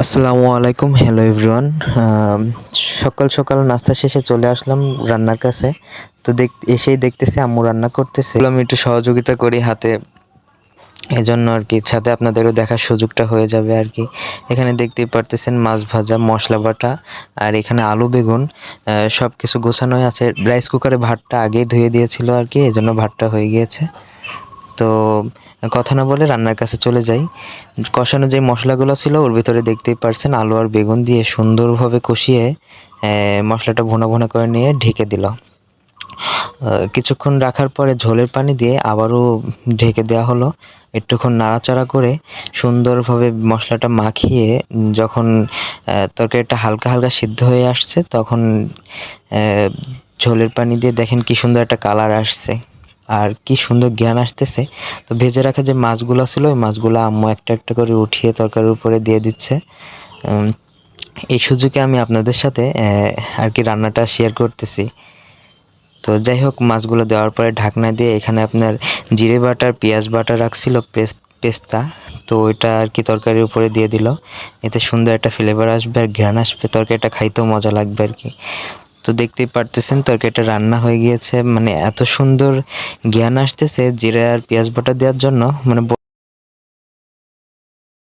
আসসালামু আলাইকুম, hello everyone. সকাল সকাল নাস্তা শেষে চলে আসলাম রান্নার কাছে। তো এসেই দেখতেছি আম্মু রান্না করতেছে, আমি একটু সহযোগিতা করি হাতে, এজন্য আর কি সাথে আপনাদেরও দেখার সুযোগটা হয়ে যাবে আর কি। এখানে দেখতেই পারতেছেন মাছ ভাজা, মশলা বাটা, আর এখানে আলু বেগুন সব কিছু গোছানোই আছে। রাইস কুকারে ভাতটা আগেই ধুয়ে দিয়েছিল আর কি, এজন্য ভাতটা হয়ে গিয়েছে। তো কথা না বলে রান্নার কাছে চলে যাই। কষানো যে মশলাগুলো ছিল ওর ভিতরে দেখতেই পারছেন আলু আর বেগুন দিয়ে সুন্দরভাবে কষিয়ে মশলাটা ভুনা ভুনা করে নিয়ে ঢেকে দিল। কিছুক্ষণ রাখার পরে ঝোলের পানি দিয়ে আবারও ঢেকে দেওয়া হলো। একটুক্ষণ নাড়াচাড়া করে সুন্দরভাবে মশলাটা মাখিয়ে যখন তরকারিটা হালকা হালকা সিদ্ধ হয়ে আসছে, তখন ঝোলের পানি দিয়ে দেখেন কি সুন্দর একটা কালার আসছে আর কি সুন্দর ঘ্রাণ আসতেছে। তো ভেজে রাখা যে মাছগুলো ছিল ওই মাছগুলো আম্মু একটা একটা করে উঠিয়ে তরকারির উপরে দিয়ে দিচ্ছে। এই সুযোগে আমি আপনাদের সাথে আর কি রান্নাটা শেয়ার করতেছি। তো যাই হোক, মাছগুলো দেওয়ার পরে ঢাকনা দিয়ে এখানে আপনার জিরে বাটা, পেঁয়াজ বাটা রাখছিল, পেস্তা, তো ওইটা আর কি তরকারির উপরে দিয়ে দিল। এতে সুন্দর একটা ফ্লেভার আসবে আর ঘ্রাণ আসবে, তরকারিটা খাইতেও মজা লাগবে আর কি। তো দেখতেই পারতেছেন তরকারিটা রান্না হয়ে গিয়েছে, মানে এত সুন্দর ঘ্রাণ আসতেছে জিরে আর পেঁয়াজ বাটা দেওয়ার জন্য, মানে